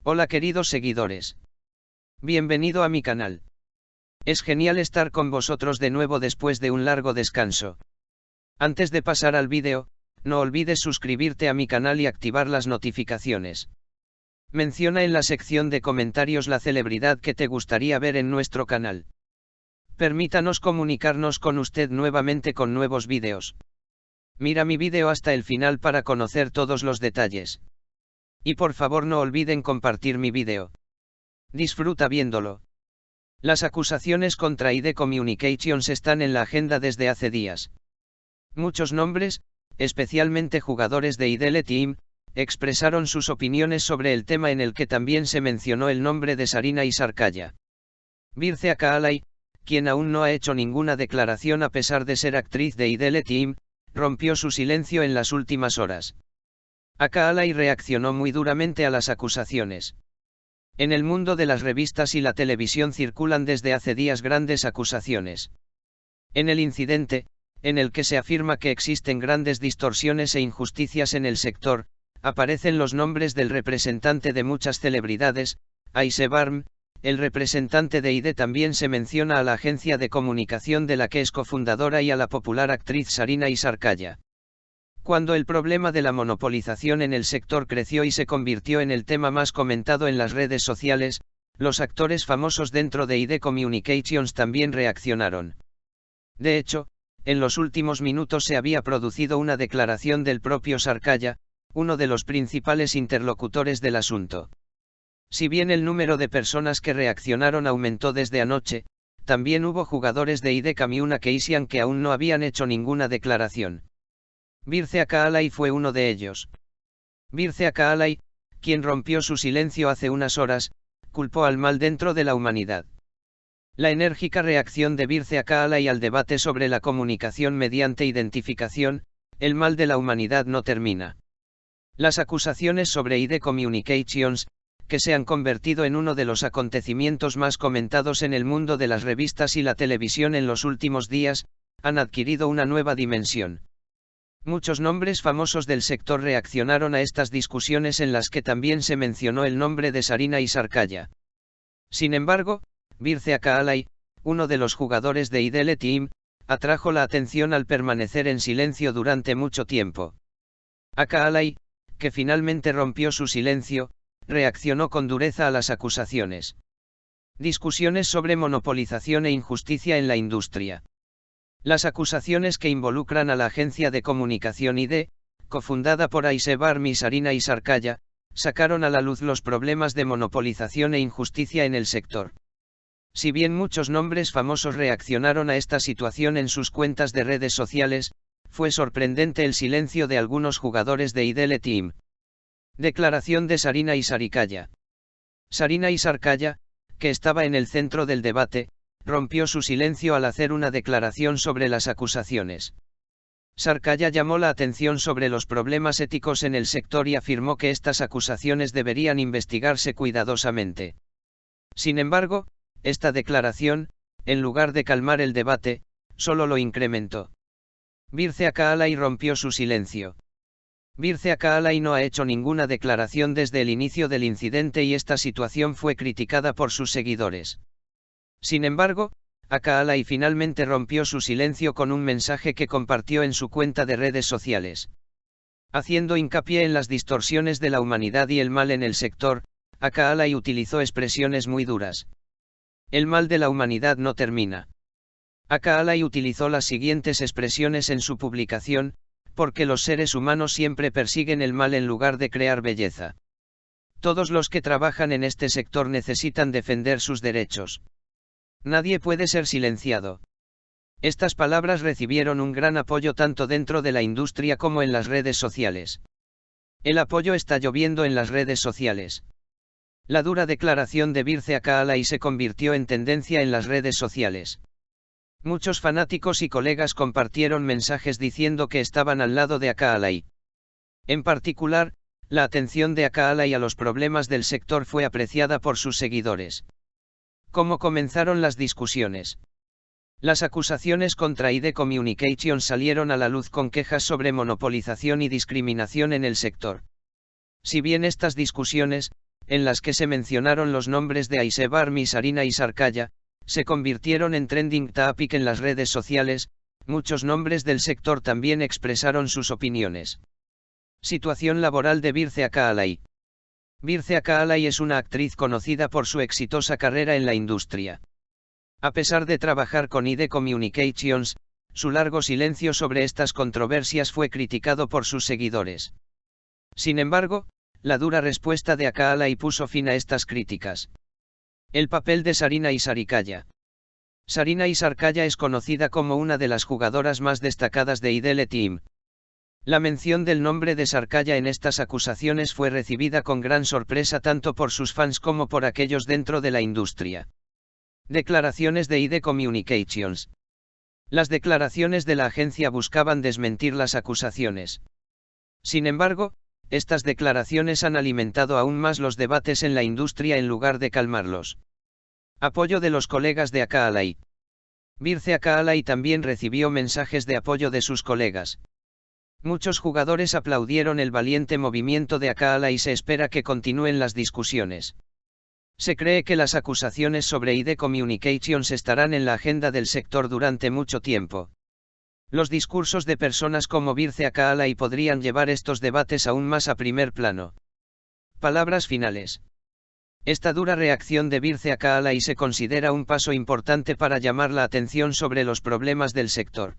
Hola queridos seguidores. Bienvenido a mi canal. Es genial estar con vosotros de nuevo después de un largo descanso. Antes de pasar al vídeo, no olvides suscribirte a mi canal y activar las notificaciones. Menciona en la sección de comentarios la celebridad que te gustaría ver en nuestro canal. Permítanos comunicarnos con usted nuevamente con nuevos vídeos. Mira mi vídeo hasta el final para conocer todos los detalles. Y por favor no olviden compartir mi vídeo. Disfruta viéndolo. Las acusaciones contra ID Communications están en la agenda desde hace días. Muchos nombres, especialmente jugadores de IDL Team, expresaron sus opiniones sobre el tema, en el que también se mencionó el nombre de Sarina Isarkaya. Birce Akaalay, quien aún no ha hecho ninguna declaración a pesar de ser actriz de IDL Team, rompió su silencio en las últimas horas. Akaalay reaccionó muy duramente a las acusaciones. En el mundo de las revistas y la televisión circulan desde hace días grandes acusaciones. En el incidente, en el que se afirma que existen grandes distorsiones e injusticias en el sector, aparecen los nombres del representante de muchas celebridades. Ayse Barm, el representante de ID. También se menciona a la agencia de comunicación de la que es cofundadora y a la popular actriz Sarina Isarkaya. Cuando el problema de la monopolización en el sector creció y se convirtió en el tema más comentado en las redes sociales, los actores famosos dentro de ID Communications también reaccionaron. De hecho, en los últimos minutos se había producido una declaración del propio Sarkaya, uno de los principales interlocutores del asunto. Si bien el número de personas que reaccionaron aumentó desde anoche, también hubo jugadores de ID Communications que aún no habían hecho ninguna declaración. Birce Akaalay fue uno de ellos. Birce Akaalay, quien rompió su silencio hace unas horas, culpó al mal dentro de la humanidad. La enérgica reacción de Birce Akaalay al debate sobre la comunicación mediante identificación, el mal de la humanidad no termina. Las acusaciones sobre ID Communications, que se han convertido en uno de los acontecimientos más comentados en el mundo de las revistas y la televisión en los últimos días, han adquirido una nueva dimensión. Muchos nombres famosos del sector reaccionaron a estas discusiones, en las que también se mencionó el nombre de Sarina Isarkaya. Sin embargo, Birce Akaalay, uno de los jugadores de IDL Team, atrajo la atención al permanecer en silencio durante mucho tiempo. Akaalay, que finalmente rompió su silencio, reaccionó con dureza a las acusaciones. Discusiones sobre monopolización e injusticia en la industria. Las acusaciones que involucran a la agencia de comunicación ID, cofundada por Ayse Barm y Sarina Isarkaya, sacaron a la luz los problemas de monopolización e injusticia en el sector. Si bien muchos nombres famosos reaccionaron a esta situación en sus cuentas de redes sociales, fue sorprendente el silencio de algunos jugadores de IDL Team. Declaración de Sarina Isarkaya. Sarina Isarkaya, que estaba en el centro del debate, rompió su silencio al hacer una declaración sobre las acusaciones. Sarkaya llamó la atención sobre los problemas éticos en el sector y afirmó que estas acusaciones deberían investigarse cuidadosamente. Sin embargo, esta declaración, en lugar de calmar el debate, solo lo incrementó. Birce Akaalay rompió su silencio. Birce Akaalay no ha hecho ninguna declaración desde el inicio del incidente y esta situación fue criticada por sus seguidores. Sin embargo, Akaalay finalmente rompió su silencio con un mensaje que compartió en su cuenta de redes sociales. Haciendo hincapié en las distorsiones de la humanidad y el mal en el sector, Akaalay utilizó expresiones muy duras. El mal de la humanidad no termina. Akaalay utilizó las siguientes expresiones en su publicación: porque los seres humanos siempre persiguen el mal en lugar de crear belleza. Todos los que trabajan en este sector necesitan defender sus derechos. Nadie puede ser silenciado. Estas palabras recibieron un gran apoyo tanto dentro de la industria como en las redes sociales. El apoyo está lloviendo en las redes sociales. La dura declaración de Birce Akaalay se convirtió en tendencia en las redes sociales. Muchos fanáticos y colegas compartieron mensajes diciendo que estaban al lado de Akaalay. En particular, la atención de Akaalay a los problemas del sector fue apreciada por sus seguidores. ¿Cómo comenzaron las discusiones? Las acusaciones contra ID Communications salieron a la luz con quejas sobre monopolización y discriminación en el sector. Si bien estas discusiones, en las que se mencionaron los nombres de Aiseb Army, Sarina y Sarkaya, se convirtieron en trending topic en las redes sociales. Muchos nombres del sector también expresaron sus opiniones. Situación laboral de Birce Akaalay. Birce Akaalay es una actriz conocida por su exitosa carrera en la industria. A pesar de trabajar con ID Communications, su largo silencio sobre estas controversias fue criticado por sus seguidores. Sin embargo, la dura respuesta de Akaalay puso fin a estas críticas. El papel de Sarina y Sarikaya. Sarina y Sarkaya es conocida como una de las jugadoras más destacadas de IDL Team. La mención del nombre de Sarkaya en estas acusaciones fue recibida con gran sorpresa tanto por sus fans como por aquellos dentro de la industria. Declaraciones de ID Communications. Las declaraciones de la agencia buscaban desmentir las acusaciones. Sin embargo, estas declaraciones han alimentado aún más los debates en la industria en lugar de calmarlos. Apoyo de los colegas de Akaalay. Birce Akaalay también recibió mensajes de apoyo de sus colegas. Muchos jugadores aplaudieron el valiente movimiento de Akaalay y se espera que continúen las discusiones. Se cree que las acusaciones sobre ID Communications estarán en la agenda del sector durante mucho tiempo. Los discursos de personas como Birce Akaalay podrían llevar estos debates aún más a primer plano. Palabras finales. Esta dura reacción de Birce Akaalay se considera un paso importante para llamar la atención sobre los problemas del sector.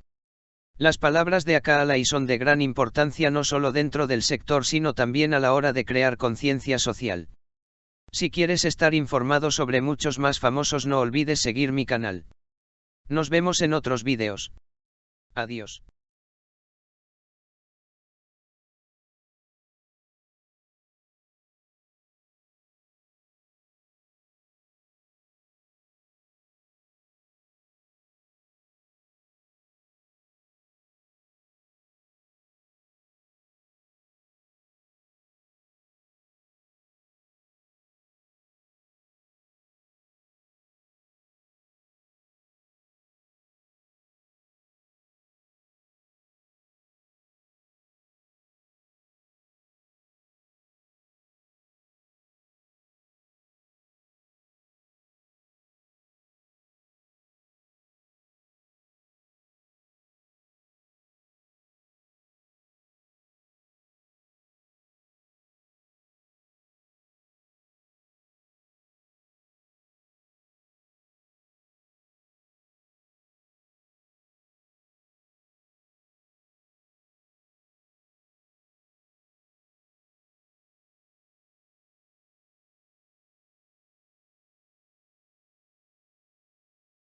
Las palabras de Akaalay son de gran importancia no solo dentro del sector sino también a la hora de crear conciencia social. Si quieres estar informado sobre muchos más famosos no olvides seguir mi canal. Nos vemos en otros vídeos. Adiós.